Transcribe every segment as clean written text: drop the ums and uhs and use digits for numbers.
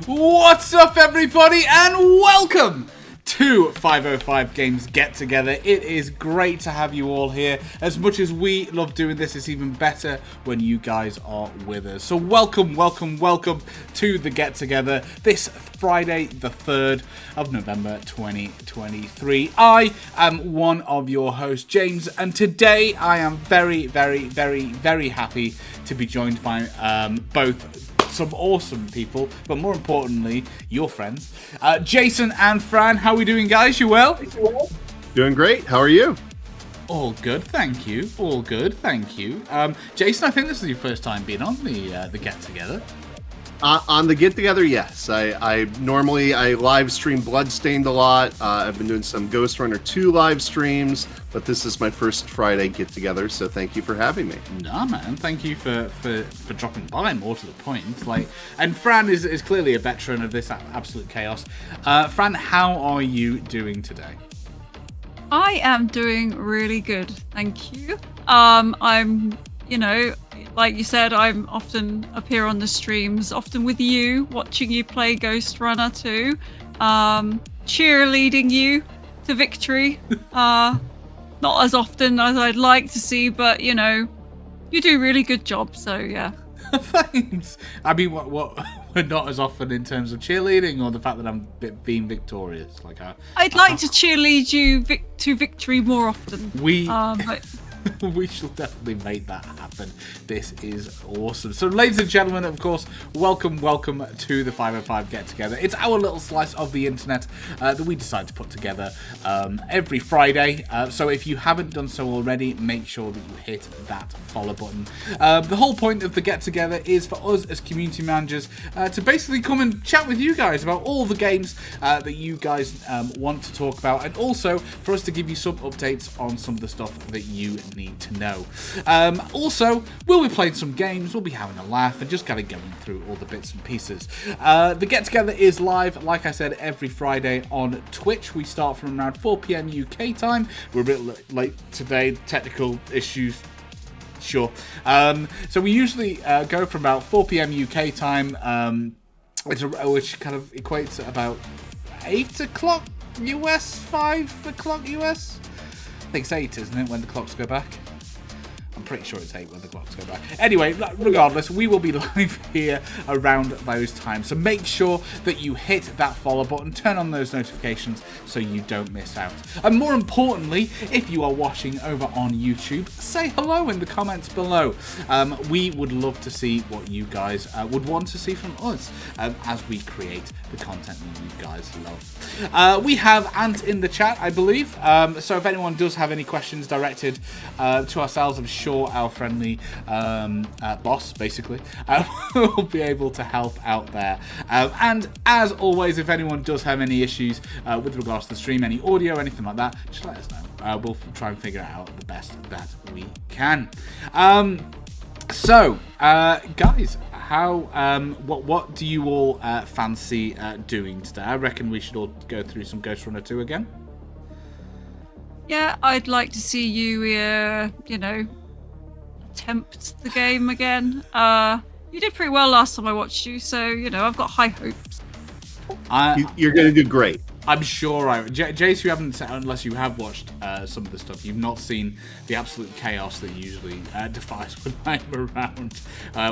What's up, everybody, and welcome to 505 Games Get Together. It is great to have you all here. As much as we love doing this, it's even better when you guys are with us. So welcome to the Get Together this Friday, the 3rd of November 2023. I am one of your hosts, James, and today I am very happy to be joined by both some awesome people, but more importantly, your friends, Jason and Fran. How are we doing, guys? You well? Doing great. How are you? All good, thank you. All good, thank you. Jason, I think this is your first time being on the Get Together. On the Get Together, yes. I normally live stream Bloodstained a lot. I've been doing some Ghostrunner 2 live streams, but this is my first Friday Get Together, so thank you for having me. Nah, man, thank you for dropping by. More to the point, and Fran is clearly a veteran of this absolute chaos. Fran, how are you doing today? I am doing really good, thank you. I'm, like you said, I'm often up here on the streams, often with you, watching you play Ghostrunner 2, cheerleading you to victory. Not as often as I'd like to see, but, you do a really good job, so yeah. Thanks. I mean, what not as often in terms of cheerleading, or the fact that I'm being victorious? I'd like to cheerlead you to victory more often. But we shall definitely make that happen. This is awesome. So, ladies and gentlemen, of course, welcome to the 505 Get Together. It's our little slice of the internet that we decide to put together every Friday. So if you haven't done so already, make sure that you hit that follow button. The whole point of the Get Together is for us as community managers to basically come and chat with you guys about all the games that you guys want to talk about, and also for us to give you some updates on some of the stuff that you need to know. Also, we'll be playing some games, we'll be having a laugh, and just kind of going through all the bits and pieces. The Get Together is live, like I said, every Friday on Twitch. We start from around 4 p.m. UK time. We're a bit late today, technical issues. Sure. So we usually go from about 4 p.m. UK time, which kind of equates at about 8 o'clock US, 5 o'clock US. I think it's 8, isn't it, when the clocks go back? I'm pretty sure it's 8 when the clocks go back. Anyway, regardless, we will be live here around those times. So make sure that you hit that follow button, turn on those notifications so you don't miss out. And more importantly, if you are watching over on YouTube, say hello in the comments below. We would love to see what you guys would want to see from us as we create the content that you guys love. We have Ant in the chat, I believe. So if anyone does have any questions directed to ourselves, I'm sure our friendly boss, basically, will be able to help out there. And as always, if anyone does have any issues with regards to the stream, any audio, anything like that, just let us know. We'll try and figure it out the best that we can. So, guys, what do you all fancy doing today? I reckon we should all go through some Ghostrunner 2 again. Yeah, I'd like to see you, attempt the game again. You did pretty well last time I watched you, so, I've got high hopes. You're going to do great. I'm sure Jace, you haven't, unless you have watched some of the stuff, you've not seen the absolute chaos that usually defies when I'm around,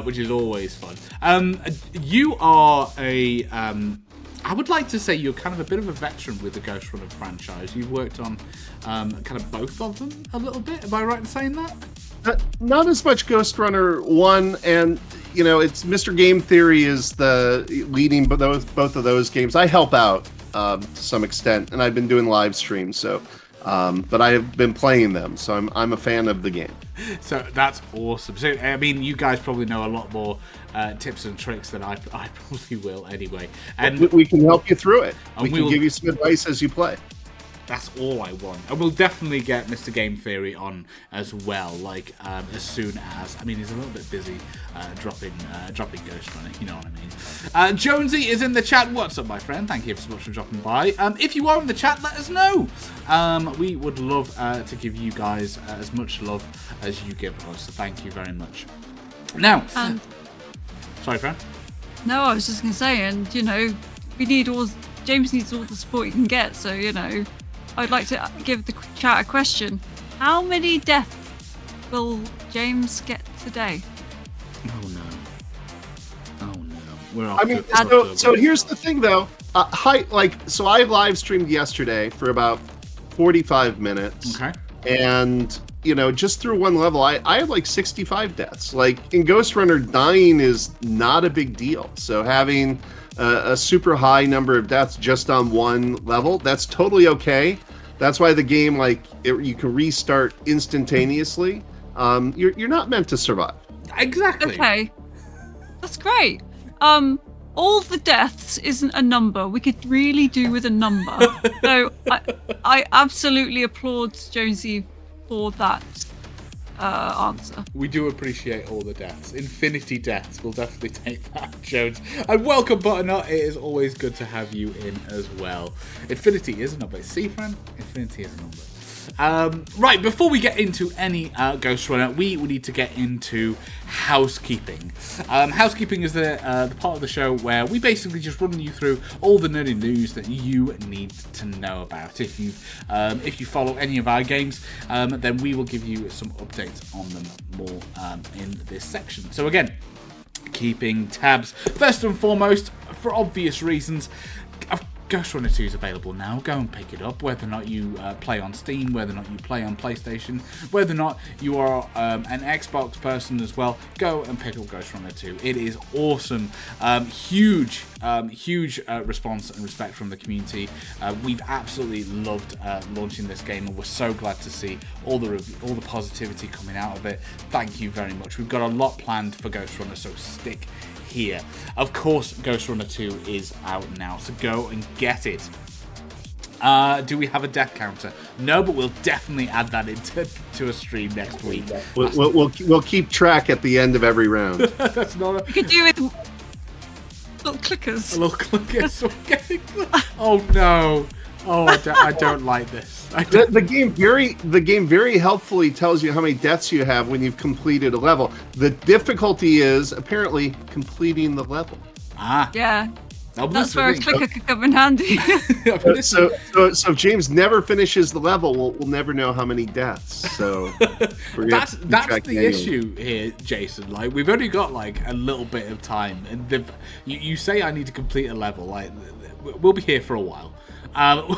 which is always fun. You are I would like to say you're kind of a bit of a veteran with the Ghostrunner franchise. You've worked on kind of both of them a little bit. Am I right in saying that? Not as much Ghostrunner 1, and it's Mr. Game Theory is the leading both of those games. I help out to some extent, and I've been doing live streams, so but I have been playing them, so I'm a fan of the game. So that's awesome. So I mean, you guys probably know a lot more tips and tricks than I probably will anyway. And We can help you through it. We we'll can give you some advice as you play. That's all I want. And we'll definitely get Mr. Game Theory on as well, like as soon as... I mean, he's a little bit busy dropping Ghostrunner, you know what I mean. Jonesy is in the chat. What's up, my friend? Thank you so much for dropping by. If you are in the chat, let us know. We would love to give you guys as much love as you give us, so thank you very much. Now... sorry, friend? No, I was just going to say, and, you know, James needs all the support he can get, so, you know... I'd like to give the chat a question. How many deaths will James get today? Oh no. We're off so here's the thing though. So I live streamed yesterday for about 45 minutes. Okay. And you know, just through one level, I had like 65 deaths. Like in Ghostrunner, dying is not a big deal. So having a super high number of deaths just on one level, that's totally okay. That's why the game, you can restart instantaneously. You're not meant to survive. Exactly. Okay, that's great. All the deaths isn't a number. We could really do with a number. So I absolutely applaud Jonesy for that answer. We do appreciate all the deaths. Infinity deaths. We'll definitely take that, Jones. And welcome, Butternut. It is always good to have you in as well. Infinity is a number. See, friend? Infinity is a number. Right, before we get into any Ghostrunner, we need to get into housekeeping. Housekeeping is the part of the show where we basically just run you through all the nerdy news that you need to know about. If you follow any of our games, then we will give you some updates on them more in this section. So again, keeping tabs. First and foremost, for obvious reasons, Ghostrunner 2 is available now. Go and pick it up, whether or not you play on Steam, whether or not you play on PlayStation, whether or not you are an Xbox person as well. Go and pick up Ghostrunner 2. It is awesome. Huge response and respect from the community. We've absolutely loved launching this game, and we're so glad to see all the positivity coming out of it. Thank you very much. We've got a lot planned for Ghostrunner, so stick here. Of course, Ghostrunner 2 is out now, so go and get it. Do we have a death counter? No, but we'll definitely add that into a stream next week. We'll keep track at the end of every round. That's not. We could do with little clickers. Little clickers. Oh no! Oh, I don't like this. The game very helpfully tells you how many deaths you have when you've completed a level. The difficulty is apparently completing the level. Yeah. That's where a clicker could come in handy. so if James never finishes the level, we'll never know how many deaths. So that's the issue here, Jason. Like, we've only got like a little bit of time, and you say I need to complete a level. Like, we'll be here for a while. For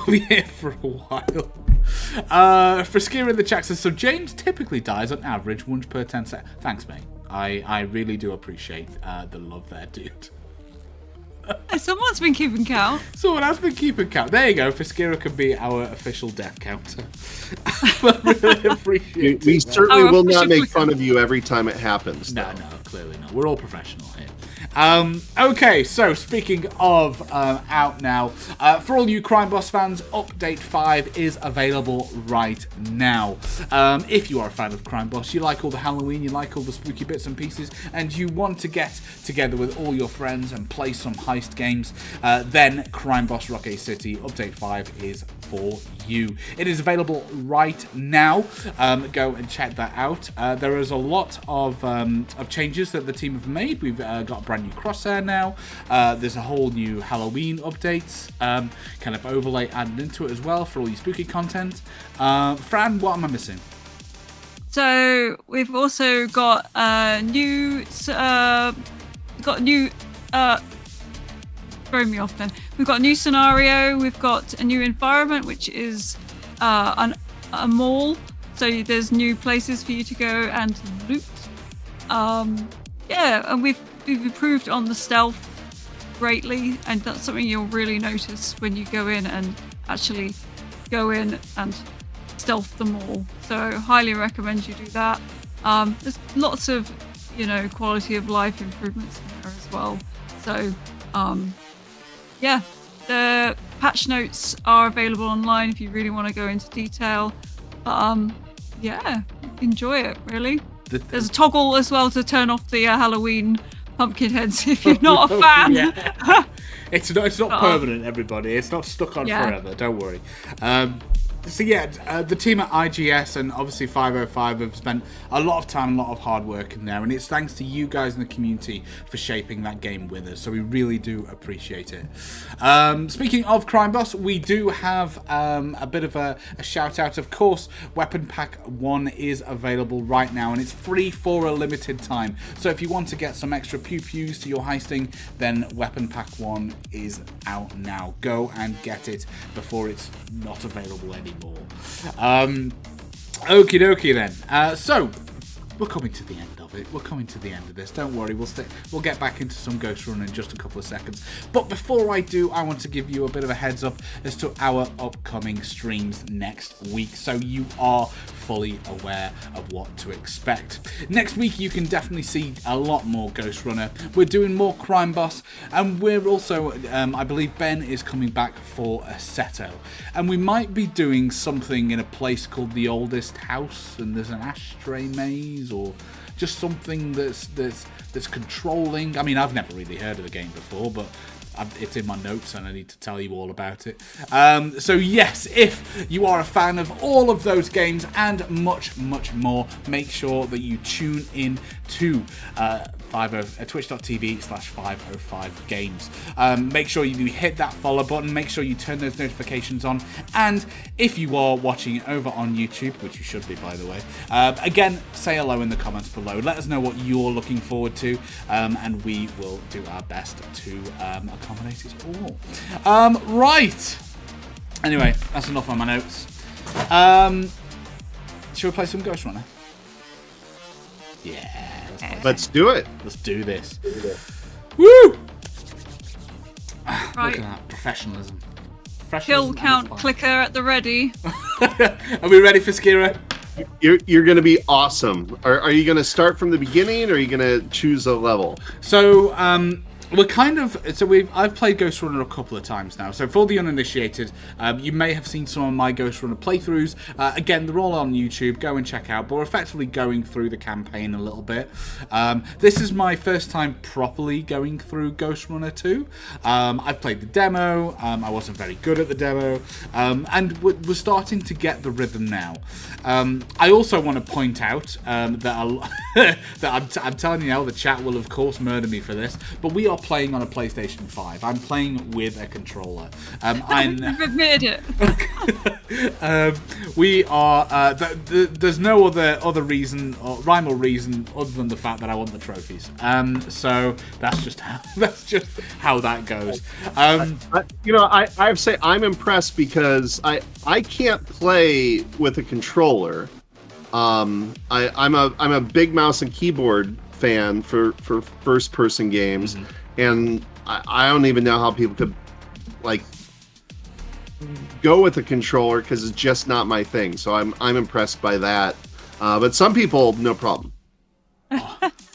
Skier in the chat says, so James typically dies on average once per 10 seconds. Thanks, mate. I really do appreciate the love there, dude. Someone's been keeping count. Someone has been keeping count. There you go. Fiskira can be our official death counter. I really appreciate it. We certainly will not make fun of you every time it happens. No, clearly not. We're all professional here. Okay, so speaking of out now, for all you Crime Boss fans, Update 5 is available right now. If you are a fan of Crime Boss, you like all the Halloween, you like all the spooky bits and pieces, and you want to get together with all your friends and play some heist games, then Crime Boss Rocket City Update 5 is for you. It is available right now. Go and check that out. There is a lot of changes that the team have made. We've got a brand new crosshair now. There's a whole new Halloween update, kind of overlay added into it as well for all your spooky content. Fran, what am I missing? So we've also got new. Throw me off then. We've got a new scenario. We've got a new environment, which is a mall. So there's new places for you to go and loot. And we've improved on the stealth greatly, and that's something you'll really notice when you go in and actually go in and stealth them all. So highly recommend you do that. There's lots of, quality of life improvements in there as well. So, yeah, the patch notes are available online if you really want to go into detail. But, yeah, enjoy it, really. There's a toggle as well to turn off the Halloween pumpkin heads if you're not a fan. Yeah. It's not permanent, everybody. It's not stuck on forever. Don't worry. So yeah, the team at IGS and obviously 505 have spent a lot of time, a lot of hard work in there, and it's thanks to you guys in the community for shaping that game with us. So we really do appreciate it. Speaking of Crime Boss, we do have a bit of a shout out. Of course, Weapon Pack 1 is available right now, and it's free for a limited time. So if you want to get some extra pew-pews to your heisting, then Weapon Pack 1 is out now. Go and get it before it's not available anymore. Okie dokie then. So we're coming to the end of it. We're coming to the end of this. Don't worry. We'll get back into some Ghostrunner in just a couple of seconds. But before I do, I want to give you a bit of a heads up as to our upcoming streams next week, so you are fully aware of what to expect. Next week, you can definitely see a lot more Ghostrunner. We're doing more Crime Boss, and we're also, I believe Ben is coming back for a Seto, and we might be doing something in a place called the Oldest House, and there's an ashtray maze, or just something that's controlling. I mean, I've never really heard of the game before, but it's in my notes and I need to tell you all about it. So yes, if you are a fan of all of those games and much, much more, make sure that you tune in to twitch.tv/505games. Make sure you hit that follow button, make sure you turn those notifications on, and if you are watching over on YouTube, which you should be by the way, again, say hello in the comments below. Let us know what you're looking forward to, and we will do our best to accommodate it all. Right, anyway, that's enough on my notes. Should we play some Ghostrunner? Yeah. Let's do it. Let's do this. Woo! Right. Look at that professionalism. Kill count clicker at the ready. Are we ready for Skira? You're going to be awesome. Are you going to start from the beginning, or are you going to choose a level? So, I've played Ghostrunner a couple of times now. So for the uninitiated, you may have seen some of my Ghostrunner playthroughs. Again, they're all on YouTube. Go and check out. But we're effectively going through the campaign a little bit. This is my first time properly going through Ghostrunner 2. I've played the demo. I wasn't very good at the demo, and we're starting to get the rhythm now. I also want to point out that I'm telling you now, the chat will of course murder me for this, but we are playing on a PlayStation 5. I'm playing with a controller. You've admitted it. We are. There's no other reason or rhyme or reason other than the fact that I want the trophies. So that's just how that goes. I have to say I'm impressed because I can't play with a controller. I'm a big mouse and keyboard fan for first person games, and I don't even know how people could like go with a controller, because it's just not my thing. So I'm impressed by that, but some people, no problem.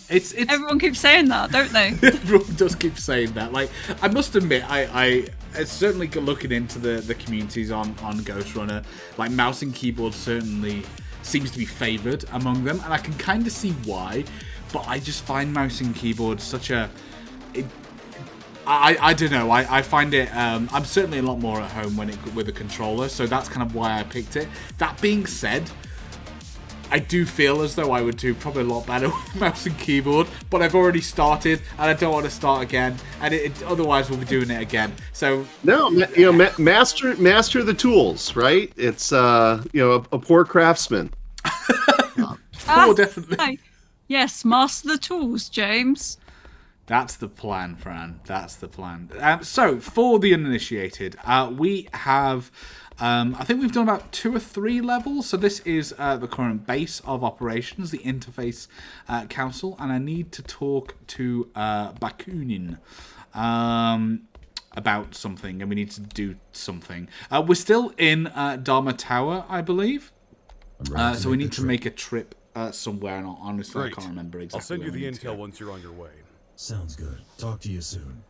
It's everyone keeps saying that, don't they? Everyone does keep saying that. Like, I must admit, I certainly looking into the communities on Ghostrunner, like mouse and keyboard certainly seems to be favoured among them, and I can kind of see why. But I just find mouse and keyboard such a... I don't know. I find it... I'm certainly a lot more at home with a controller, so that's kind of why I picked it. That being said, I do feel as though I would do probably a lot better with mouse and keyboard, but I've already started, and I don't want to start again, and otherwise we'll be doing it again. So no, master the tools, right? It's a poor craftsman. Definitely. Yes, master the tools, James. That's the plan, Fran. That's the plan. So, for the uninitiated, we have... I think we've done about 2 or 3 levels. So this is the current base of operations, the Interface Council. And I need to talk to Bakunin about something. And we need to do something. We're still in Dharma Tower, I believe. So we need to make a trip somewhere, and honestly, Great. I can't remember exactly. I'll send you where the we need to intel go. once you're on your way. Sounds good. Talk to you soon.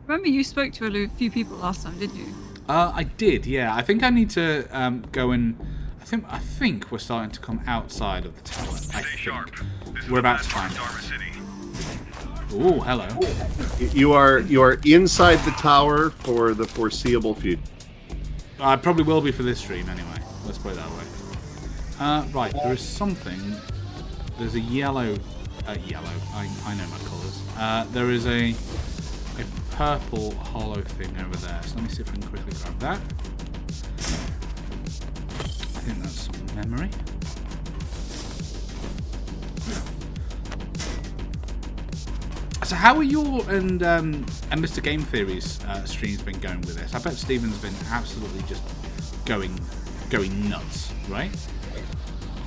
Remember you spoke to a few people last time, didn't you? I did, yeah. I think I need to go and. I think we're starting to come outside of the tower. I think we're about to find it. Ooh, hello. You are inside the tower for the foreseeable future. I probably will be for this stream anyway. Let's put it that way. Right, there is something. There's a yellow. Yellow. I know my colours. There is a purple hollow thing over there. So let me see if I can quickly grab that. I think that's some memory. So how are your and Mr. Game Theory's streams been going with this? I bet Steven's been absolutely just going nuts, right?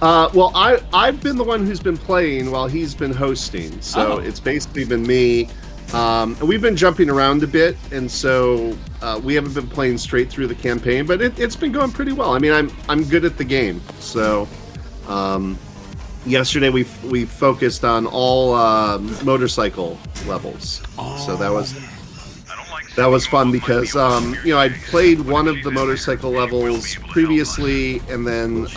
Well, I've been the one who's been playing while he's been hosting, so it's basically been me. And we've been jumping around a bit, and so we haven't been playing straight through the campaign, but it's been going pretty well. I mean, I'm good at the game, so yesterday we focused on all motorcycle levels, so that was fun because I'd played one of the motorcycle levels previously, and then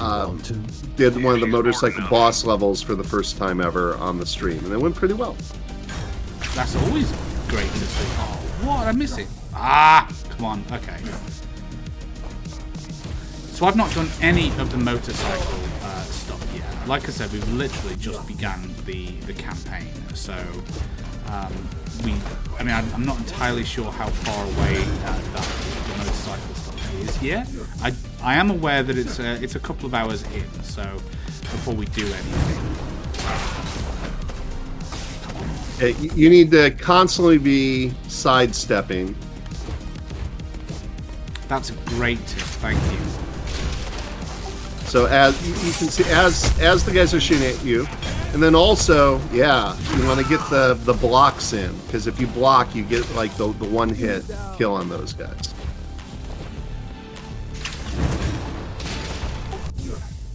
did one of the motorcycle boss levels for the first time ever on the stream, and it went pretty well. That's always great to see. Oh, what? I miss it. Ah, come on. Okay. So I've not done any of the motorcycle stuff yet. Like I said, we've literally just began the campaign. So I'm not entirely sure how far away the motorcycle stuff is yet. I am aware that it's a couple of hours in. So before we do anything. You need to constantly be sidestepping. That's a great tip. Thank you. So as you can see, as the guys are shooting at you, and then also, you want to get the blocks in, because if you block, you get like the one hit kill on those guys.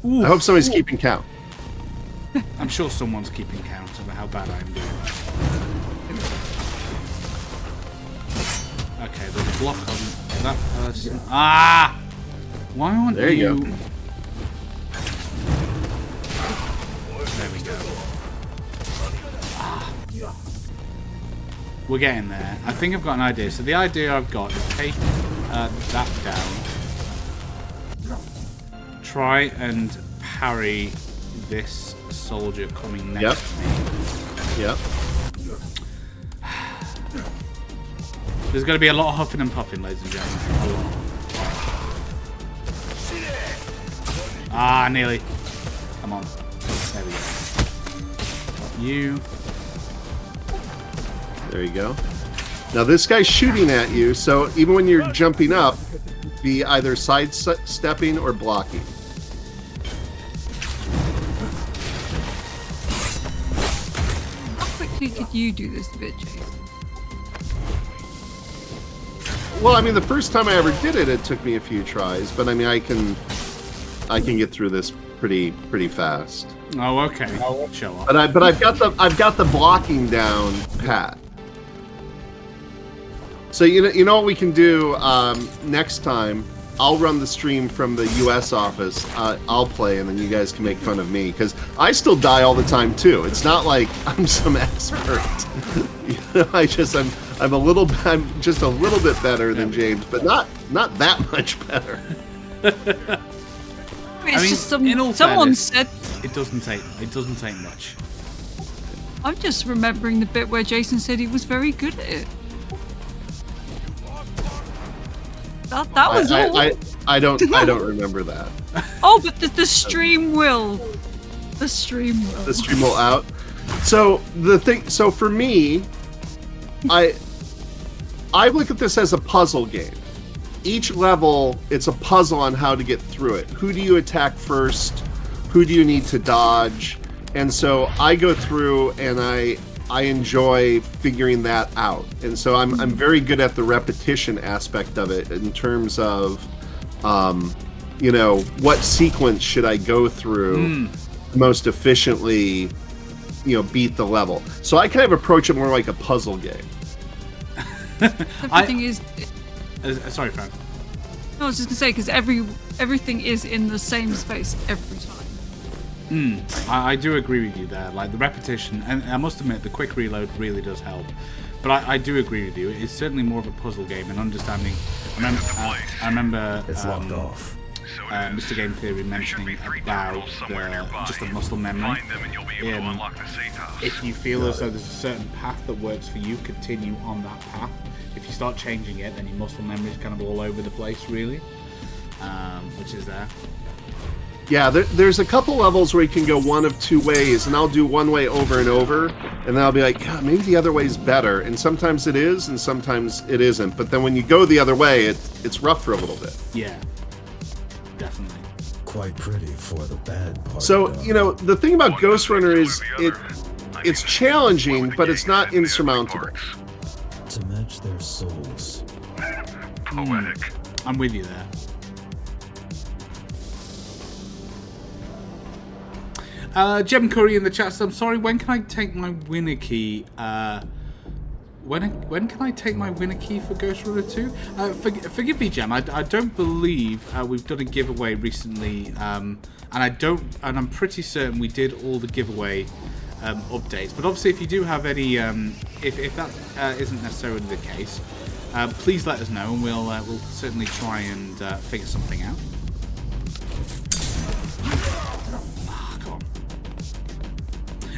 Ooh. I hope somebody's keeping count. I'm sure someone's keeping count of how bad I'm doing. Okay, there's a block on that person. Ah! Why aren't There you go. There we go. Ah. We're getting there. I think I've got an idea. So the idea I've got is take that down. Try and parry this soldier coming next to me. Yep. There's going to be a lot of huffing and puffing, ladies and gentlemen. A lot. Ah, nearly. Come on. There we go. You. There you go. Now this guy's shooting at you, so even when you're jumping up, be either sidestepping or blocking. How quickly could you do this bit, Jason? Well, I mean, the first time I ever did it, it took me a few tries, but I mean, I can get through this pretty fast. Oh, okay. Show off. But I've got the blocking down pat. So you know what we can do next time? I'll run the stream from the U.S. office. I'll play, and then you guys can make fun of me because I still die all the time too. It's not like I'm some expert. I'm just a little bit better than James, but not that much better. It's just in all someone fairness, said. it doesn't take much. I'm just remembering the bit where Jason said he was very good at it. That was all. I don't remember that. Oh, but the stream will. The stream will. The stream will out. So for me, I look at this as a puzzle game. Each level, it's a puzzle on how to get through it. Who do you attack first? Who do you need to dodge? And so I go through and I enjoy figuring that out, and so I'm very good at the repetition aspect of it in terms of, what sequence should I go through most efficiently, beat the level. So I kind of approach it more like a puzzle game. Everything is. Sorry, Fran. No, I was just gonna say because everything is in the same space every time. I do agree with you there. Like the repetition, and I must admit, the quick reload really does help. But I do agree with you. It's certainly more of a puzzle game and understanding. I remember It's locked off. Mr. Game Theory mentioning about just the muscle memory. If you feel as though there's a certain path that works for you, continue on that path. If you start changing it, then your muscle memory is kind of all over the place, really, which is there. Yeah, there's a couple levels where you can go one of two ways, and I'll do one way over and over, and then I'll be like, God, maybe the other way's better. And sometimes it is, and sometimes it isn't. But then when you go the other way, it's rough for a little bit. Yeah, definitely. Quite pretty for the bad part. So, the thing about Ghostrunner is it's challenging, but it's not insurmountable. To match their souls. Poetic. I'm with you there. Jem Curry in the chat says, I'm sorry, when can I take my winner key? When can I take my winner key for Ghostrunner 2? Forgive me, Jem. I don't believe we've done a giveaway recently, and I'm pretty certain we did all the giveaway updates. But obviously, if you do have any, if that isn't necessarily the case, please let us know, and we'll certainly try and figure something out.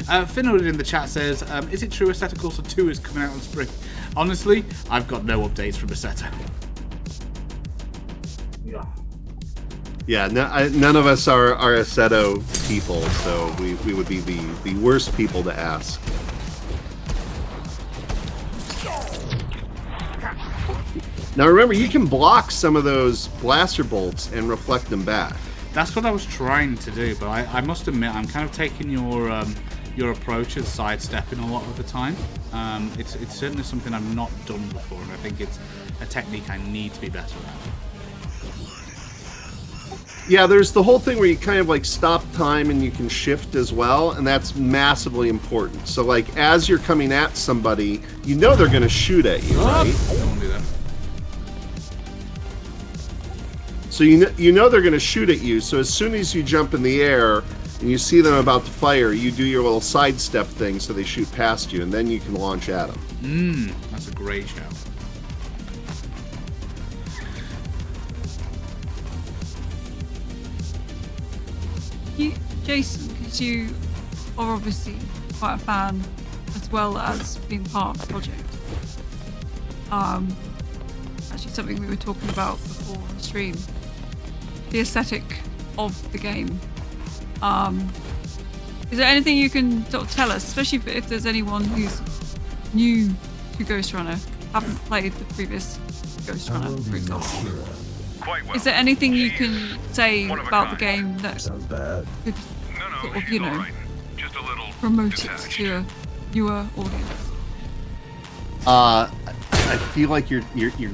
Finwood in the chat says, is it true Assetto Corsa 2 is coming out in spring? Honestly, I've got no updates from Assetto. Yeah, none of us are Assetto people, so we would be the worst people to ask. Now remember, you can block some of those blaster bolts and reflect them back. That's what I was trying to do, but I must admit, I'm kind of taking your approach of sidestepping a lot of the time. It's certainly something I've not done before, and I think it's a technique I need to be better at. Yeah, there's the whole thing where you kind of like stop time and you can shift as well, and that's massively important. So like as you're coming at somebody, they're going to shoot at you, right? Don't want to do that. So they're going to shoot at you. So as soon as you jump in the air and you see them about to fire, you do your little sidestep thing so they shoot past you, and then you can launch at them. That's a great show. Jason, because you are obviously quite a fan as well as being part of the project. Actually, something we were talking about before on the stream. The aesthetic of the game. Is there anything you can sort of tell us, especially if there's anyone who's new to Ghostrunner, haven't played the previous Ghostrunner, for example? Quite well. Is there anything you can say about the game that Sounds bad. could No, sort of, he's all right. Just a little promote it detached. to a newer audience? I feel like you're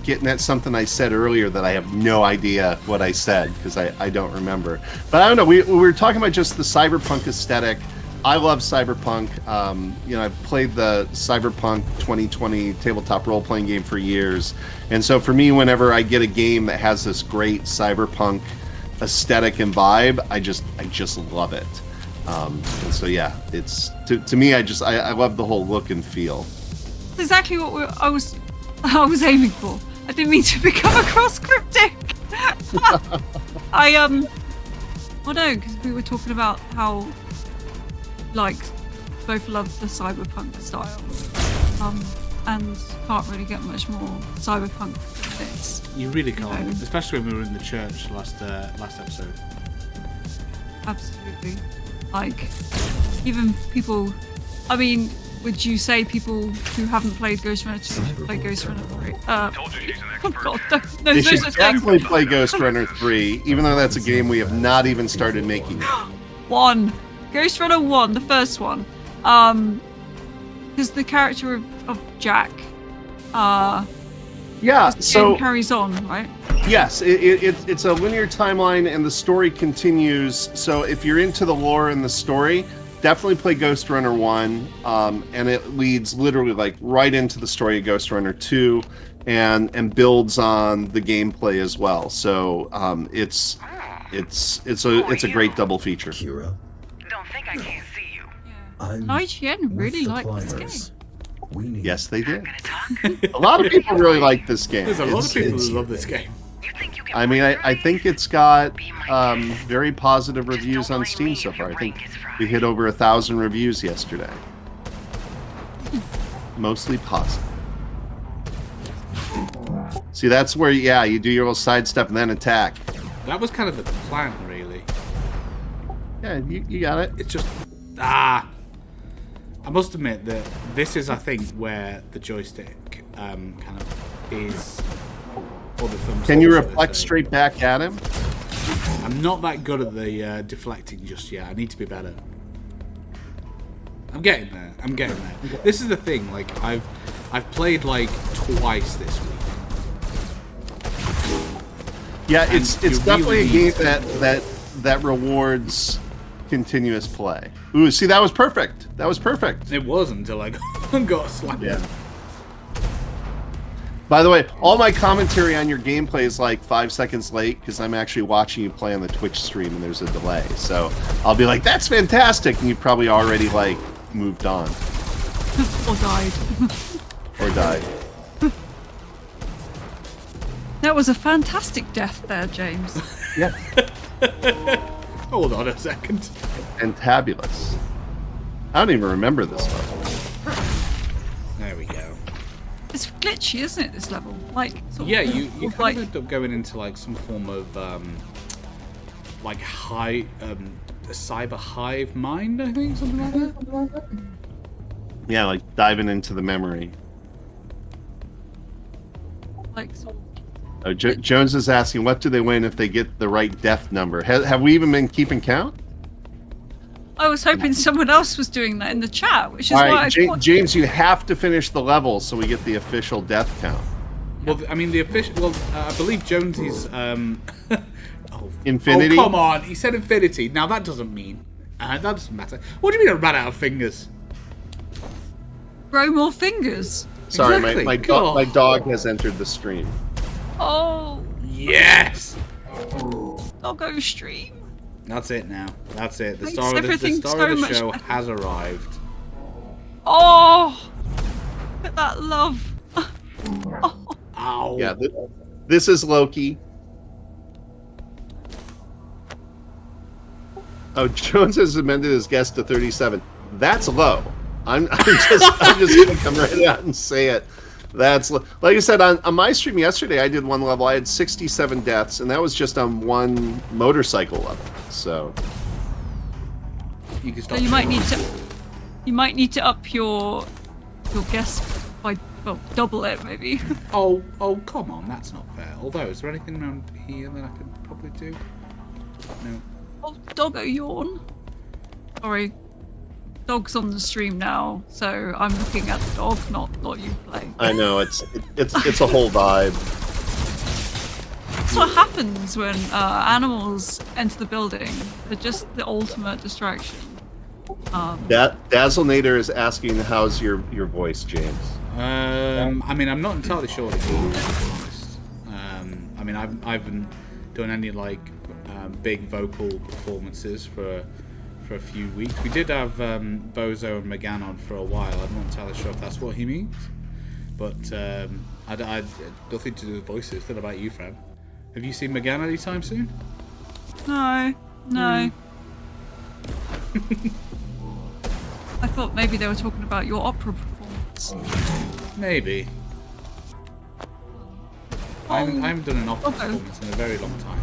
getting at something I said earlier that I have no idea what I said because I don't remember. But I don't know. We were talking about just the cyberpunk aesthetic. I love cyberpunk. I've played the Cyberpunk 2020 tabletop role-playing game for years, and so for me, whenever I get a game that has this great cyberpunk aesthetic and vibe, I just love it. And so yeah, it's to me, I love the whole look and feel. That's exactly what I was aiming for. I didn't mean to become across cryptic. Well, no, because we were talking about how both love the cyberpunk style, and can't really get much more cyberpunk than this. You really can't, No. especially when we were in the church last episode. Absolutely. Even people. I mean, would you say people who haven't played Ghostrunner should play Ghostrunner 3? Told you she's an Oh expert. God, no, They no should such definitely thing. play Ghostrunner 3, even though that's a game we have not even started making yet. Ghostrunner 1, the first one. because the character of Jack, Yeah, the so game carries on, right? yes, it's a linear timeline and the story continues. So if you're into the lore and the story, definitely play Ghostrunner 1, and it leads literally like right into the story of Ghostrunner 2 and builds on the gameplay as well. So it's a great double feature. Kira, Don't think I can't see you. I'm IGN really with the liked this climbers. game. We need Yes, they did. Gonna talk? A lot of people really like this game. There's a lot of It's- people it's- who love this game. You think you can I mean, win, I right? think it's got very positive reviews on Steam so far. I think we hit over 1,000 reviews yesterday. Mostly positive. See, that's where, yeah, you do your little sidestep and then attack. That was kind of the plan, really. Yeah, you got it. It's just I must admit that this is, I think, where the joystick kind of is. Or the thumbstick, Can you should I reflect say. straight back at him? I'm not that good at the deflecting just yet. I need to be better. I'm getting there. I'm getting there. This is the thing. Like I've played like twice this week. Yeah, And it's you definitely a really game that rewards continuous play. Ooh, see, that was perfect. That was perfect. It was until I got slammed. Yeah. By the way, all my commentary on your gameplay is like 5 seconds late because I'm actually watching you play on the Twitch stream and there's a delay. So I'll be like, "That's fantastic," and you've probably already like moved on Or died. or died. That was a fantastic death there, James. Yeah, Hold on a second. fantabulous. I don't even remember this level. There we go. It's glitchy, isn't it, this level? Like, sort of- Yeah, you sort of kind of end up going into like some form of like a cyber hive mind, I think, something like that. Yeah, like diving into the memory. like sort of- Oh, Jones is asking, what do they win if they get the right death number? Have we even been keeping count? I was hoping someone else was doing that in the chat, which is All why right, I thought... James, you have to finish the level so we get the official death count. Well, I mean, the official. Well, I believe Jonesy's. Infinity? Oh, come on! He said infinity. Now that doesn't mean. That doesn't matter. What do you mean I ran out of fingers? Grow more fingers. Sorry, Exactly. my God. dog has entered the stream. Oh, Yes. doggo stream. That's it now. That's it. The Makes star of the everything star so of the much show better. has arrived. Oh, look at that love. Ow. Yeah, this is Loki. Oh, Jones has amended his guess to 37. That's low. I'm just gonna come right out and say it. That's like I said on my stream yesterday. I did one level. I had 67 deaths, and that was just on one motorcycle level. So You can So stop. you might need to up your guess by double it maybe. Oh, come on. That's not fair. Although, is there anything around here that I could probably do? No. Oh, doggo yawn. Sorry. Dog's on the stream now, so I'm looking at the dog, not you play. I know it's a whole vibe. That's what happens when animals enter the building. They're just the ultimate distraction. That Dazzlenator is asking, "How's your voice, James?" I mean, I'm not entirely sure. To be honest. I mean, I haven't done any like big vocal performances for a few weeks. We did have Bozo and Megan on for a while. I'm not entirely sure if that's what he means, but I nothing to do with voices. What about you, Fran? Have you seen Megan anytime soon? No. I thought maybe they were talking about your opera performance. Maybe. I haven't done an opera Okay. performance in a very long time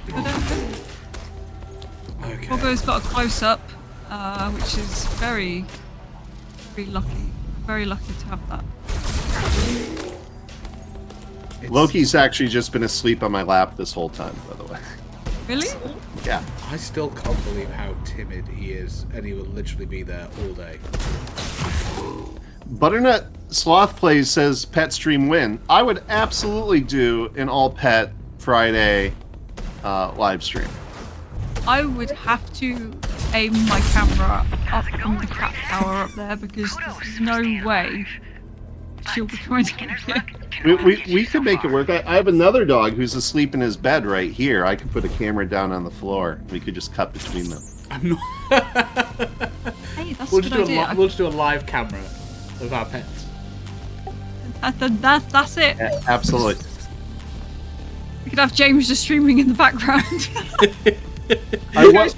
I don't know. now. Okay. Doggo's got a close-up, which is very, very lucky. Very lucky to have that. It's- Loki's actually just been asleep on my lap this whole time, by the way. Really? Yeah. I still can't believe how timid he is, and he will literally be there all day. Butternut Sloth Plays says pet stream win. I would absolutely do an all pet Friday live stream. I would have to aim my camera up on the cat tower up there because there's no way she'll be coming down here. We could make it work. I have another dog who's asleep in his bed right here. I could put a camera down on the floor. We could just cut between them. I'm not. Hey, that's We'll a just, good do idea. we'll just do a live camera of our pets. That's it. Yeah, absolutely. We could have James just streaming in the background.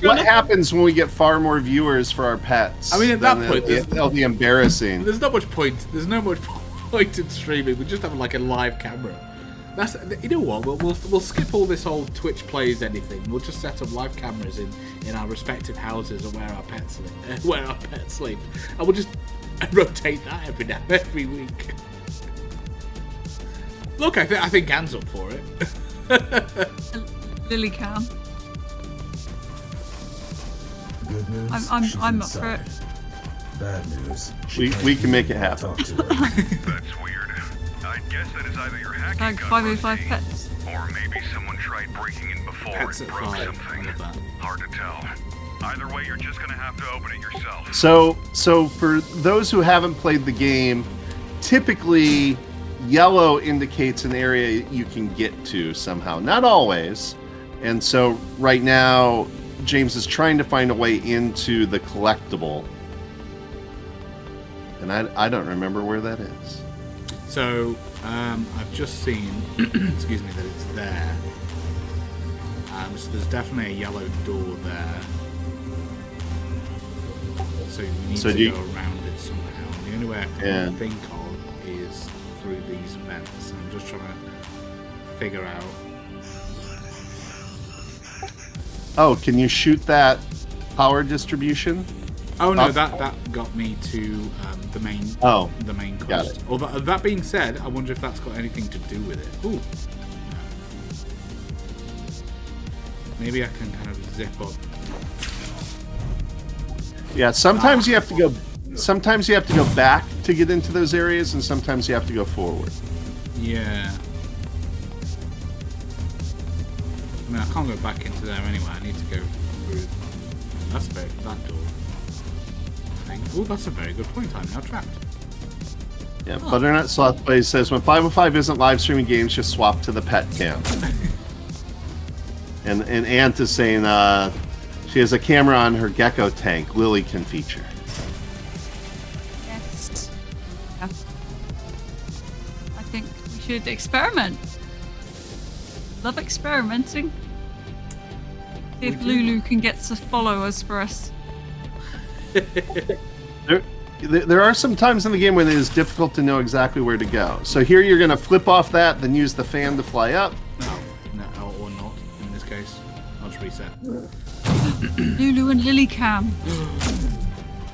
What happens when we get far more viewers for our pets? I mean, at that point, it'll be embarrassing. There's not much point. There's no much point in streaming. We just have like a live camera. That's, you know what? We'll skip all this whole Twitch plays anything. We'll just set up live cameras in our respective houses or where our pets sleep, and we'll just rotate that every week. Look, I think Gan's up for it. Lily Cam. Good news. I'm up for it. Bad news. We can make it happen. Talk to her. That's weird. I guess that is either your hacking Like gun 505 routine, pets. or maybe someone tried breaking in before Pets and at broke 5. something. I love that. Hard to tell. Either way, you're just gonna have to open it yourself. So for those who haven't played the game, typically yellow indicates an area you can get to somehow. Not always. And so right now, James is trying to find a way into the collectible. And I don't remember where that is. So, I've just seen, excuse me, that it's there. So there's definitely a yellow door there. So you need to go around it somehow. The only way I can think of is through these vents. I'm just trying to figure out. Oh, can you shoot that power distribution? Oh no, that got me to the main the main got quest. it. Although that being said, I wonder if that's got anything to do with it. Ooh. No. Maybe I can kind of zip up. Yeah, sometimes you have to go. Sometimes you have to go back to get into those areas, and sometimes you have to go forward. Yeah. I mean, I can't go back into there anyway. I need to go through. That's that door. Oh, that's a very good point. I'm now trapped. Yeah, Butternut Sloth Plays says when 505 isn't live streaming games, just swap to the pet cam. and Ant is saying she has a camera on her gecko tank. Lily can feature. Yes. Yeah. I think we should experiment. Love experimenting. See if Lulu can get to follow us for us. There are some times in the game when it is difficult to know exactly where to go. So here you're going to flip off that, then use the fan to fly up. No, or not in this case. I'll just reset. Lulu and Lily Cam.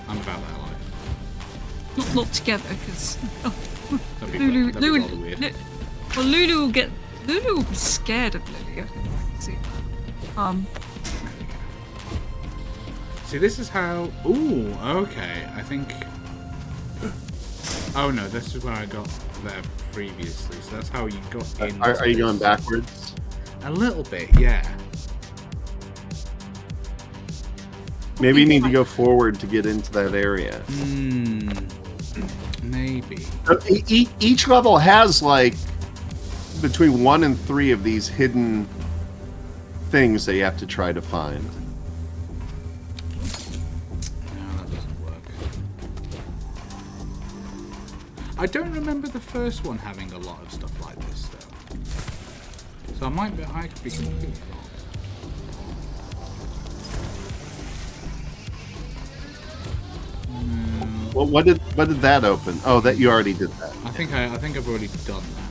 I'm about that life. Not together, because That'd be Lulu. rather weird. Well, Lulu will get. Lulu will be scared of Lily. I can see. See, this is how. Ooh, okay. I think. Oh no, this is where I got there previously. So that's how you got in. Are you going backwards? A little bit, yeah. Maybe you need to go forward to get into that area. Maybe. Each level has like between 1 and 3 of these hidden things that you have to try to find. No, that doesn't work. I don't remember the first one having a lot of stuff like this though. So I could be completely wrong. Well, what did that open? Oh, that you already did that. I think I've already done that.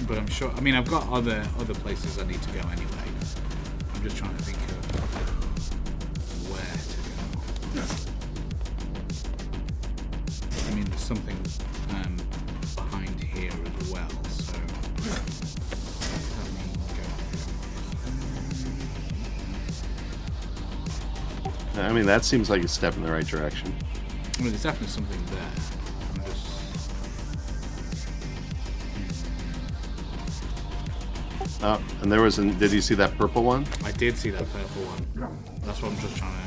But I'm sure. I mean, I've got other places I need to go anyway. I'm just trying to think of where to go. I mean, there's something behind here as well. So let me go through. I mean, that seems like a step in the right direction. I mean, there's definitely something there. I'm just... Oh, and there was did you see that purple one? I did see that purple one. That's what I'm just trying to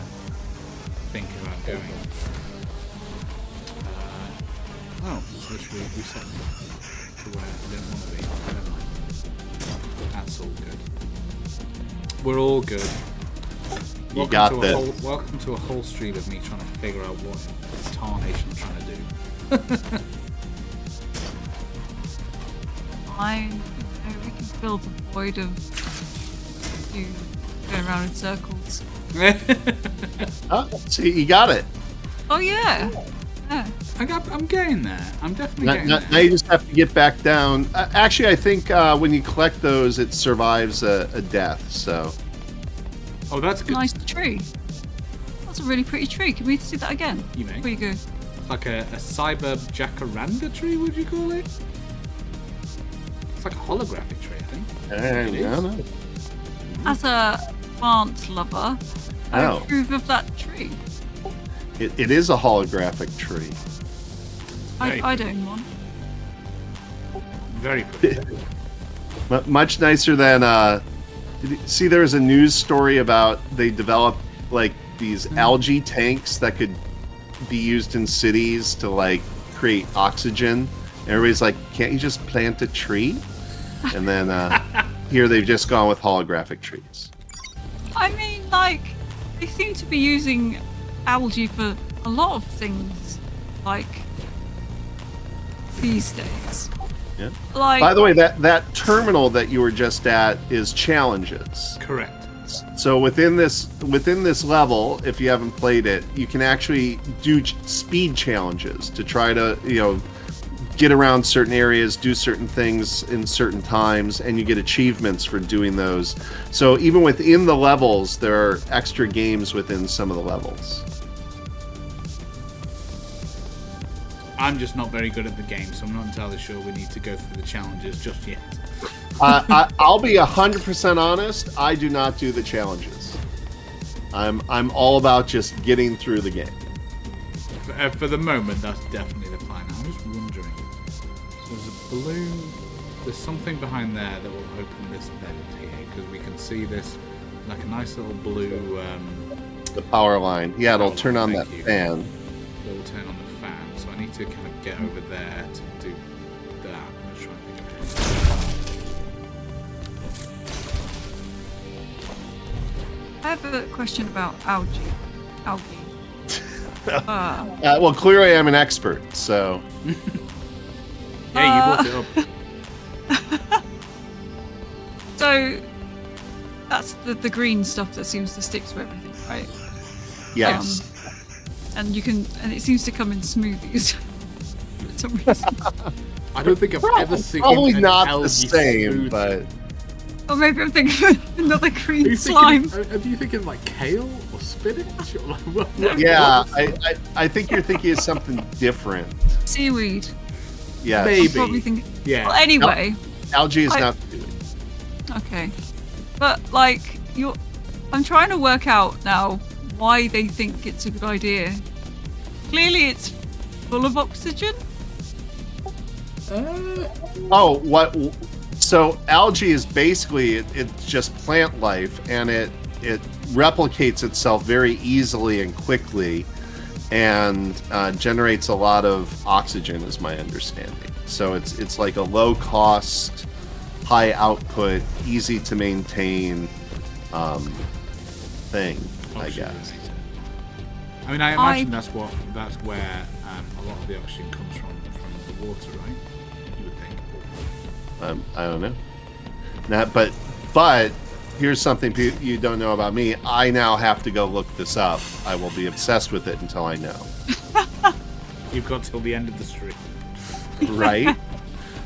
think about doing. Oh, it's literally reset to where I didn't want to be. Never mind. That's all good. We're all good. You got this. Welcome to a whole stream of me trying to figure out what tarnation I'm trying to do. We can fill the void of you going around in circles. Oh, see, you got it. Oh yeah. Yeah. I'm getting there. I'm definitely getting there. Now you just have to get back down. Actually, I think when you collect those, it survives a death. So. Oh, that's good. Nice tree. That's a really pretty tree. Can we see that again? You may. Before you go. It's like a cyber jacaranda tree, would you call it? It's like a holographic tree, I think. I don't know. As a plant lover, I Oh. approve of that tree. It is a holographic tree. I'd own one. Very pretty. Much nicer than. Did you see, there was a news story about they developed like these algae tanks that could be used in cities to like create oxygen. And everybody's like, can't you just plant a tree? And then here they've just gone with holographic trees. I mean, like, they seem to be using algae for a lot of things, like, these days. Yeah. Like, By the way, that terminal that you were just at is challenges. Correct. So within this level, if you haven't played it, you can actually do speed challenges to try to, get around certain areas, do certain things in certain times, and you get achievements for doing those. So even within the levels, there are extra games within some of the levels. I'm just not very good at the game, so I'm not entirely sure we need to go through the challenges just yet. I'll be 100% honest. I do not do the challenges. I'm all about just getting through the game. For the moment, that's definitely the plan. I'm just wondering. So there's a blue. There's something behind there that will open this vent here, because we can see this like a nice little blue. The power line. Yeah, it'll Power turn line, on that thank you. fan. It will turn on the fan. So I need to kind of get over there to do that. I'm just trying to think of it. I have a question about algae. Well, clearly I'm an expert, so. Yeah, you brought it up. So, that's the green stuff that seems to stick to everything, right? Yes. And it seems to come in smoothies. For some reason. I don't think I've ever seen Probably an not algae the same, smoothie. but. Or maybe I'm thinking of another Are green you slime. Are you thinking like kale or spinach? Or like, what? Yeah, I think you're thinking of something different. Seaweed. Yes. Maybe. I'm probably thinking. Yeah. Well, anyway. Algae is I- not. Okay. But, like, I'm trying to work out now why they think it's a good idea. Clearly it's full of oxygen. Oh, what? So algae is basically it's just plant life, and it replicates itself very easily and quickly, and generates a lot of oxygen, is my understanding. So it's like a low cost, high output, easy to maintain thing, I guess. I mean, I imagine that's where a lot of the oxygen comes from the water, right? You would think. I don't know. But here's something you don't know about me. I now have to go look this up. I will be obsessed with it until I know. You've got till the end of the stream. Right?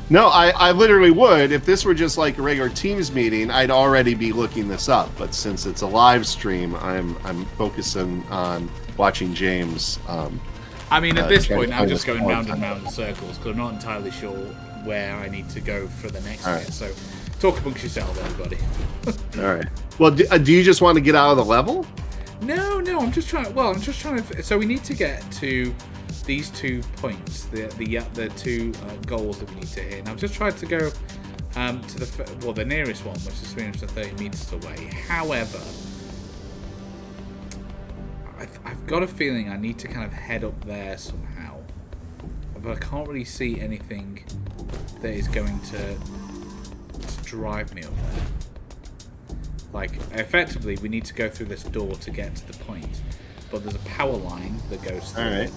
No, I literally would. If this were just like a regular Teams meeting, I'd already be looking this up. But since it's a live stream, I'm focusing on watching James. I mean, at this trying point, to I'm find just this going point. round and round in circles because I'm not entirely sure where I need to go for the next All bit. right. So, talk amongst yourselves, everybody. All right. Well, do you just want to get out of the level? No, I'm just trying. Well, I'm just trying to. So we need to get to these 2 points, the 2 goals that we need to hit. And I've just tried to go to the nearest one, which is 330 meters away. However, I've got a feeling I need to kind of head up there somehow, but I can't really see anything that is going to drive me up there. Like, effectively, we need to go through this door to get to the point, but there's a power line that goes through. All right.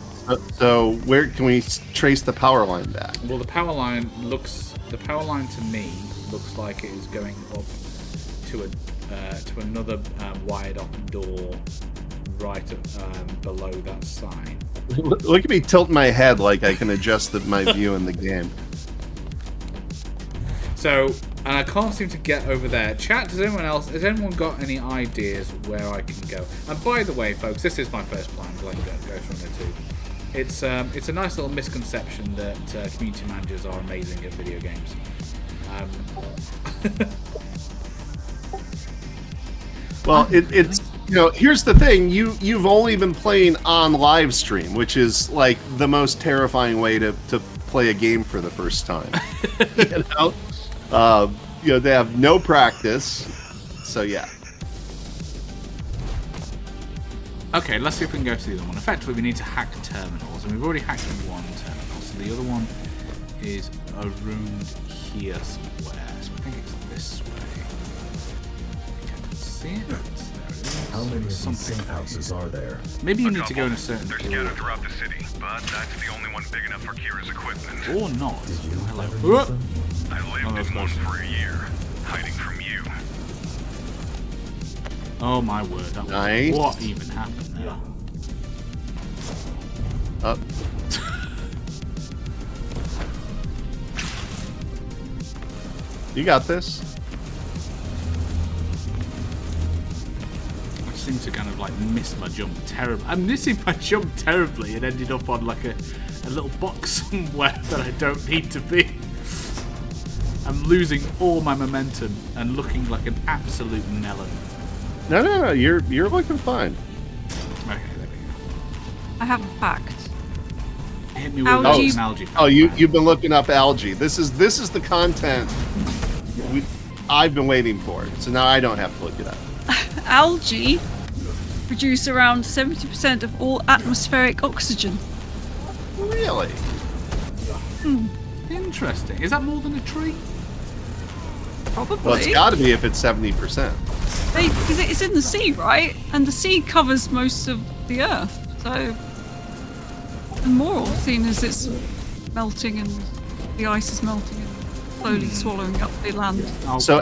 So where can we trace the power line back? Well, the power line to me looks like it is going up to another wired off door right below that sign. Look at me tilt my head like I can adjust my view in the game. So, and I can't seem to get over there. Chat, has anyone got any ideas where I can go? And by the way, folks, this is my first plan playing Ghostrunner 2. It's a nice little misconception that community managers are amazing at video games. Well, it's here's the thing. You've only been playing on live stream, which is like the most terrifying way to play a game for the first time. They have no practice. So yeah. Okay, let's see if we can go to the other one. Effectively, we need to hack terminals, and we've already hacked one terminal. So the other one is around here somewhere. So I think it's this way. I can see it. There it is. How many of these safe houses are there? Maybe you need to go in a certain They're area. scattered throughout the city, but that's the only one big enough for Kira's equipment. Or not. Did you Hello. ever Whoop. use them? I lived that's in one close. for a year, hiding from you. Oh my word. Nice. What even happened there? Up. You got this. I seem to kind of like miss my jump terribly. I'm missing my jump terribly and ended up on like a little box somewhere that I don't need to be. I'm losing all my momentum and looking like an absolute melon. No. You're looking fine. Okay, there we go. I have a fact. Hit me with Algae. an algae. Oh, you've been looking up algae. This is the content I've been waiting for. So now I don't have to look it up. Algae produce around 70% of all atmospheric oxygen. Really? Interesting. Is that more than a tree? Probably. Well, it's got to be if it's 70%. Because it's in the sea, right? And the sea covers most of the Earth. So, and more, seeing as it's melting and the ice is melting and slowly swallowing up the land. So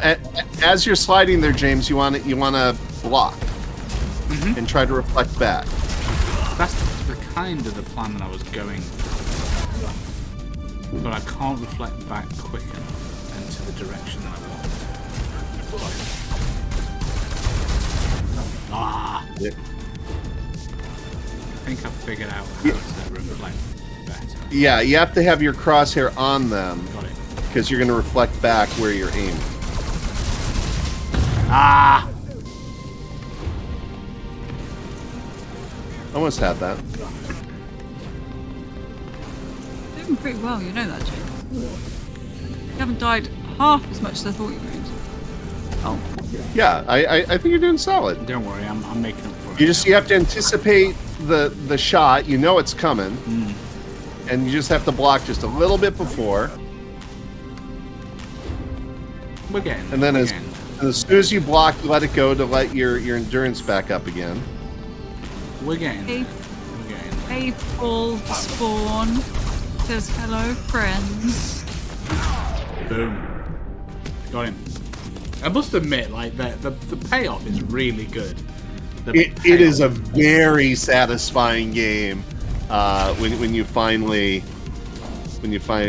as you're sliding there, James, you want to block and try to reflect back. That's the kind of the plan that I was going for. But I can't reflect back quick enough into the direction that I want. Ah! Yeah. I think I've figured out how to reflect better. Yeah, you have to have your crosshair on them Got it. because you're going to reflect back where you're aiming. Ah! Almost had that. Doing pretty well, you know that, James. You haven't died half as much as I thought you would. Oh, Yeah, I think you're doing solid. Don't worry, I'm making up for it. You have to anticipate the shot. You know it's coming, and you just have to block just a little bit before. We're getting. And then we're as getting. soon as you block, you let it go to let your endurance back up again. We're getting. hey, We're getting. hey, Paul Spawn says hello, friends. Boom. Got him. I must admit, like the payoff is really good. It is a very satisfying game when you finally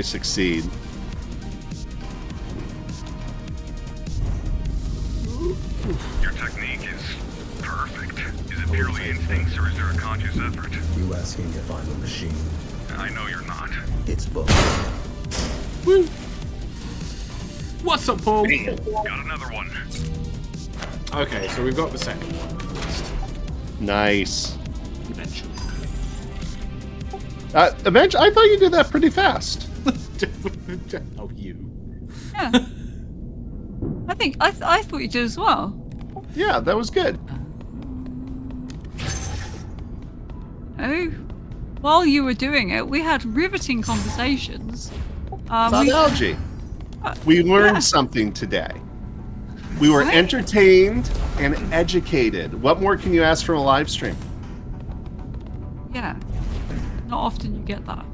succeed. Your technique is perfect. Is it purely instincts or is there a conscious effort? You asking if I'm a machine? I know you're not. It's both. Woo. What's up, Paul? Got another one. Okay, so we've got the second one at least. Nice. Eventually. Eventually, I thought you did that pretty fast. Oh, you. Yeah. I thought you did as well. Yeah, that was good. Oh, while you were doing it, we had riveting conversations. About We, algae. We learned something today. We were Right. entertained and educated. What more can you ask from a live stream? yeah, not often you get that.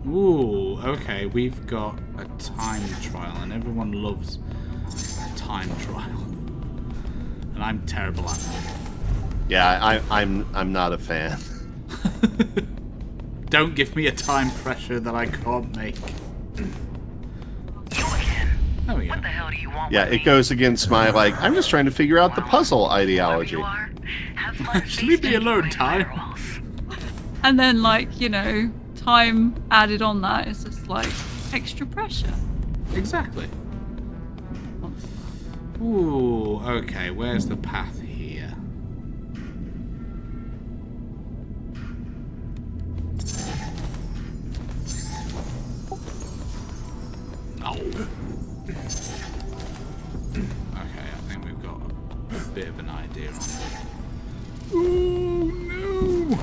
Ooh, okay. We've got a time trial, and everyone loves a time trial. And I'm terrible at them. Yeah, I'm not a fan. Don't give me a time pressure that I can't make. You again. There we go. What the hell do you want Yeah, with it me? goes against my I'm just trying to figure out the puzzle Whoever ideology. you are, have fun Leave me feasting alone, my Ty. firewalls. And then, like, time added on that is just like extra pressure. Exactly. Ooh, okay. Where's the path here? Oh. Okay, I think we've got a bit of an idea on it. Oh no!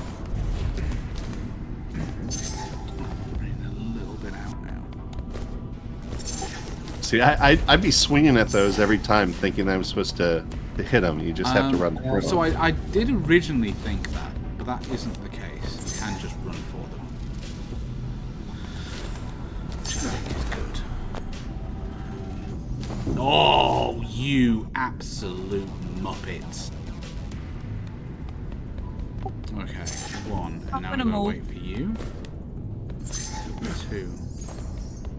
Bring a little bit out now. See, I'd be swinging at those every time, thinking I'm supposed to hit them. You just have to run through So them. I did originally think that, but that isn't the case. You can just run for them. Which I think is good. Oh, you absolute muppets. Okay, one. And now Up in we're a going to mall. wait for you. Two.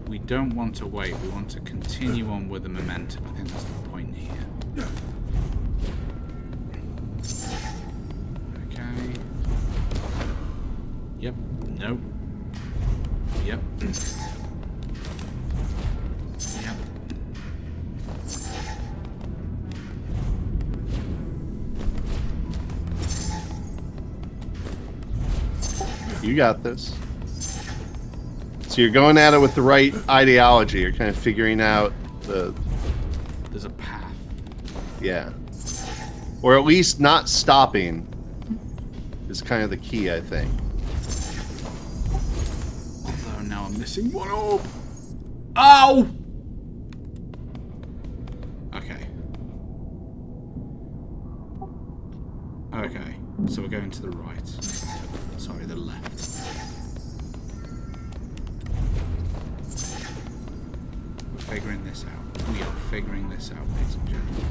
We don't want to wait. We want to continue on with the momentum. I think that's the point here. Okay. Yep. Nope. Yep. Yep. You got this. So you're going at it with the right ideology. You're kind of figuring out the There's a path. yeah, or at least not stopping is kind of the key, I think. Although now I'm missing one orb. Ow! Okay. Okay. So we're going to the right. Sorry, the left. We're figuring this out. We are figuring this out, ladies and gentlemen.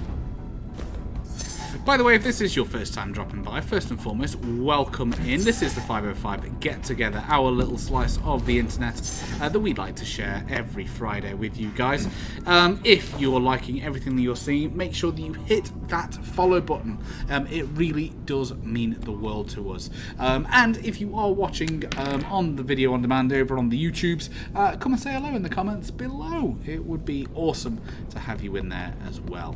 By the way, if this is your first time dropping by, first and foremost, welcome in. This is the 505 Get Together, our little slice of the internet that we like to share every Friday with you guys. If you're liking everything that you're seeing, make sure that you hit that follow button. It really does mean the world to us. And if you are watching on the video on demand over on the YouTubes, come and say hello in the comments below. It would be awesome to have you in there as well.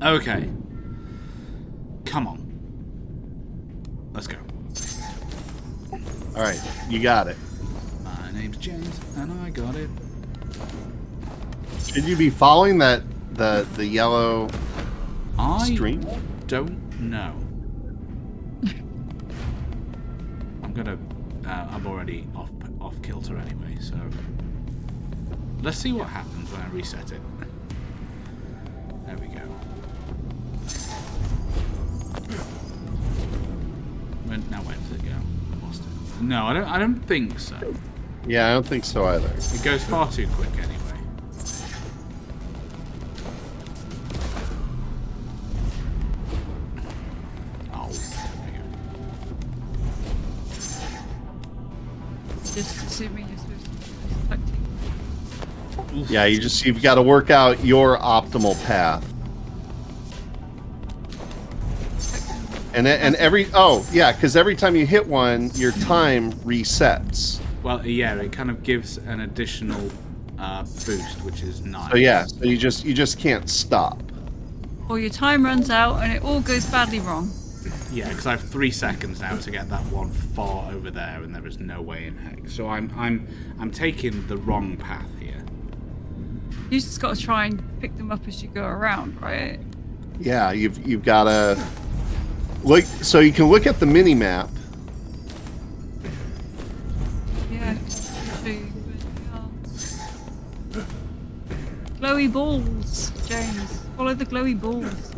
Okay. Come on. Let's go. All right, you got it. My name's James, and I got it. Should you be following the yellow I stream? don't know. I'm already off kilter anyway, so let's see what happens when I reset it. There we go. Now where does it go? I lost it. No, I don't think so. Yeah, I don't think so either. It goes far too quick anyway. Oh, there Just assuming you're supposed to be collecting. we go. Yeah, you've got to work out your optimal path. And because every time you hit one, your time resets. Well, yeah, it kind of gives an additional boost, which is nice. So yeah, so you just can't stop. or your time runs out and it all goes badly wrong. Yeah, because I have 3 seconds now to get that one far over there, and there is no way in heck. So I'm taking the wrong path here. You just got to try and pick them up as you go around, right? Yeah, you've got to look. So you can look at the mini map. Yeah. Glowy balls, James. Follow the glowy balls.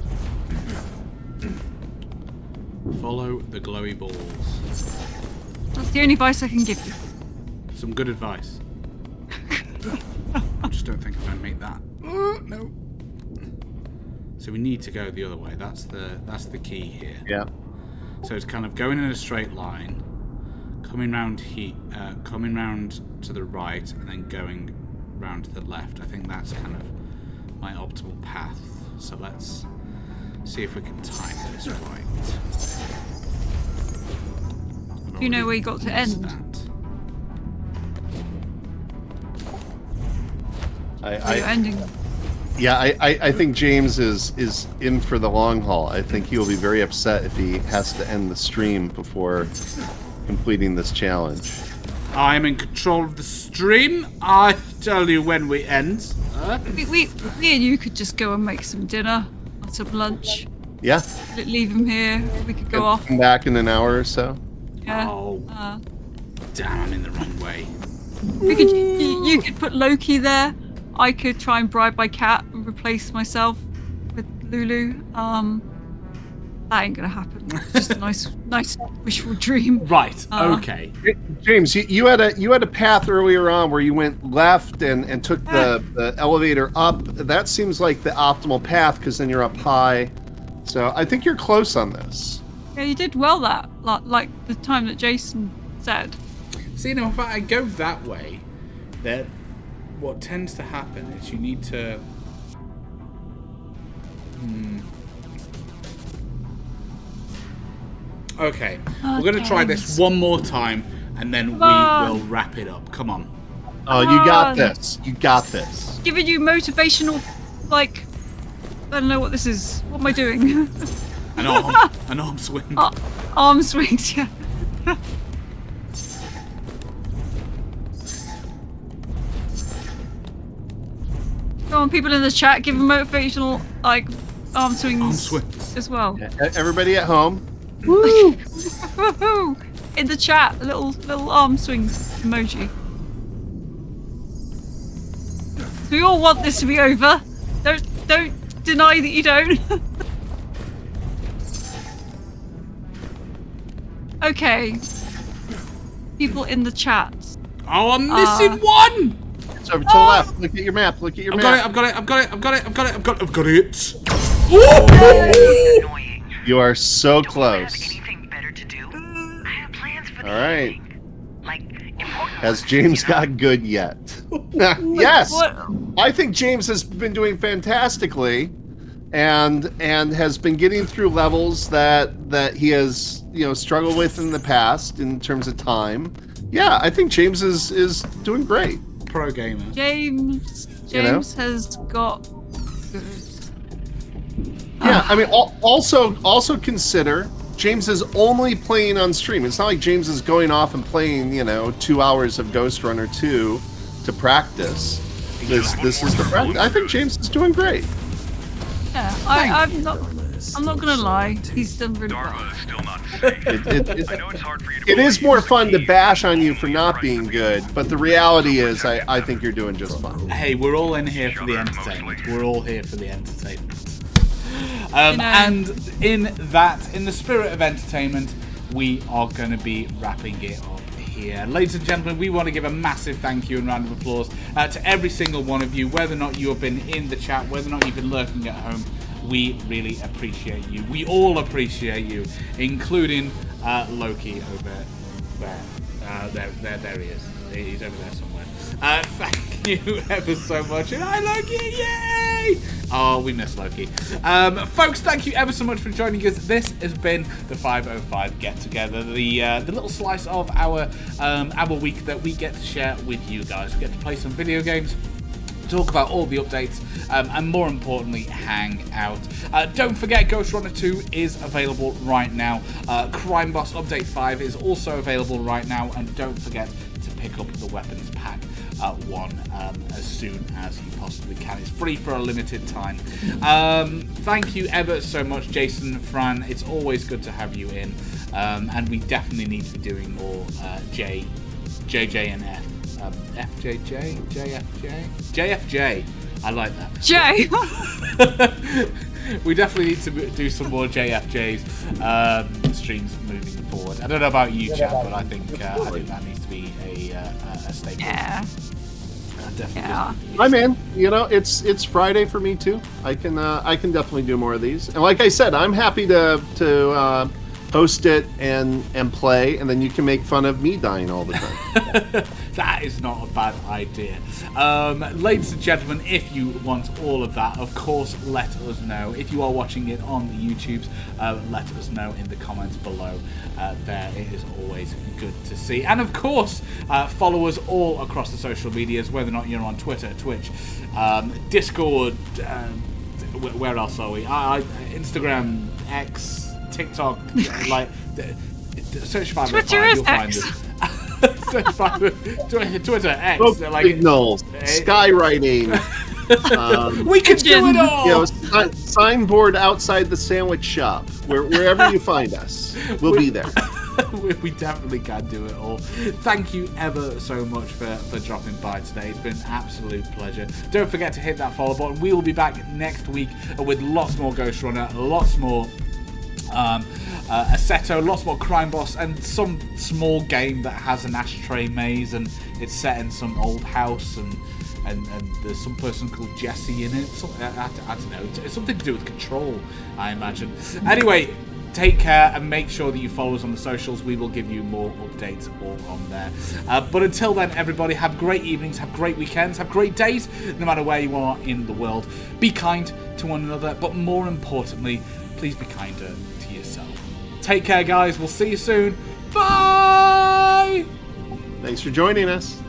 Follow the glowy balls. That's the only advice I can give you. Some good advice. I just don't think I'm going to make that. No. So we need to go the other way. That's the key here. Yeah. So it's kind of going in a straight line, coming round to the right, and then going round to the left. I think that's kind of my optimal path. So let's see if we can time this right. Do you know where you got to end? You're ending. Yeah, I think James is in for the long haul. I think he'll be very upset if he has to end the stream before completing this challenge. I'm in control of the stream. I tell you when we end. We and you could just go and make some dinner or some lunch. Yeah. Leave him here. We could go off. Come back in an hour or so. Yeah. Oh, damn! I'm in the wrong way. We could. You could put Loki there. I could try and bribe my cat and replace myself with Lulu. That ain't gonna happen. Just a nice wishful dream. Right. Okay. James, you had a path earlier on where you went left and took the elevator up. That seems like the optimal path because then you're up high. So I think you're close on this. Yeah, you did well that, like the time that Jason said. See, now if I go that way, then what tends to happen is you need to. Okay, we're going to try this one more time, and then we will wrap it up. Come on. Oh, you got this. You got this. Giving you motivational, like, I don't know what this is. What am I doing? An arm swing. Arm swings, yeah. Come on, people in the chat, give them motivational, like, arm swings as well. Yeah, everybody at home. Woo! In the chat, a little arm swing emoji. So we all want this to be over. Don't deny that you don't. Okay. People in the chat. Oh, I'm missing one! It's over to the left. Look at your map. Look at your map. I've got it. Annoying. You are so Don't I have close. anything better to do? I have plans for the All right. evening. Like, important Has ones, James you know? got good yet? Yes. What? I think James has been doing fantastically, and has been getting through levels that he has struggled with in the past in terms of time. Yeah, I think James is doing great. Pro gamer. James has got good. Yeah, I mean, also consider James is only playing on stream. It's not like James is going off and playing 2 hours of Ghostrunner 2 to practice. This is the practice. I think James is doing great. Yeah, I'm not gonna lie. He's done really well. Dharma is still not safe. I know it's hard for you to It is believe, more but fun to he bash on you is for not being good, but the reality is I think you're doing just fine. Hey, we're all in here for the entertainment. We're all here for the entertainment. You know. And in the spirit of entertainment, we are going to be wrapping it up here. Ladies and gentlemen, we want to give a massive thank you and round of applause to every single one of you, whether or not you have been in the chat, whether or not you've been lurking at home. We really appreciate you. We all appreciate you, including Loki over there. There he is. He's over there somewhere. Thank you ever so much. And hi, Loki! Yay! Oh, we miss Loki. Folks, thank you ever so much for joining us. This has been the 505 Get Together, the little slice of our week that we get to share with you guys. We get to play some video games. talk about all the updates, and more importantly, hang out. Don't forget, Ghostrunner 2 is available right now. Crime Boss Update 5 is also available right now, and don't forget to pick up the Weapons Pack 1 as soon as you possibly can. It's free for a limited time. Thank you ever so much, Jason, Fran. It's always good to have you in, and we definitely need to be doing more JJ and F. FJJ? JFJ. I like that. Jay! We definitely need to do some more JFJ's streams moving forward. I don't know about you, Chad, but I think that needs to be a staple. Yeah. Definitely. Yeah. I'm in. You know, it's Friday for me too. I can definitely do more of these. And like I said, I'm happy to host it and play, and then you can make fun of me dying all the time. That is not a bad idea. Ladies and gentlemen, if you want all of that, of course, let us know. If you are watching it on the YouTubes, let us know in the comments below. There, it is always good to see. And of course, follow us all across the social medias, whether or not you're on Twitter, Twitch, Discord, where else are we? Instagram, X, TikTok, like search 505, Twitter is you'll find X. us. Twitter, X, Smoke like signals, skywriting. we can do it all. You know, signboard outside the sandwich shop. Wherever you find us, we'll be there. We definitely can do it all. Thank you ever so much for dropping by today. It's been an absolute pleasure. Don't forget to hit that follow button. We will be back next week with lots more Ghostrunner, lots more Assetto, lots more Crime Boss, and some small game that has an ashtray maze, and it's set in some old house, and there's some person called Jesse in it. I don't know. It's something to do with control, I imagine. Anyway, take care and make sure that you follow us on the socials. We will give you more updates all on there. But until then, everybody, have great evenings, have great weekends, have great days, no matter where you are in the world. Be kind to one another, but more importantly, please be kinder to yourself. Take care, guys. We'll see you soon. Bye! Thanks for joining us.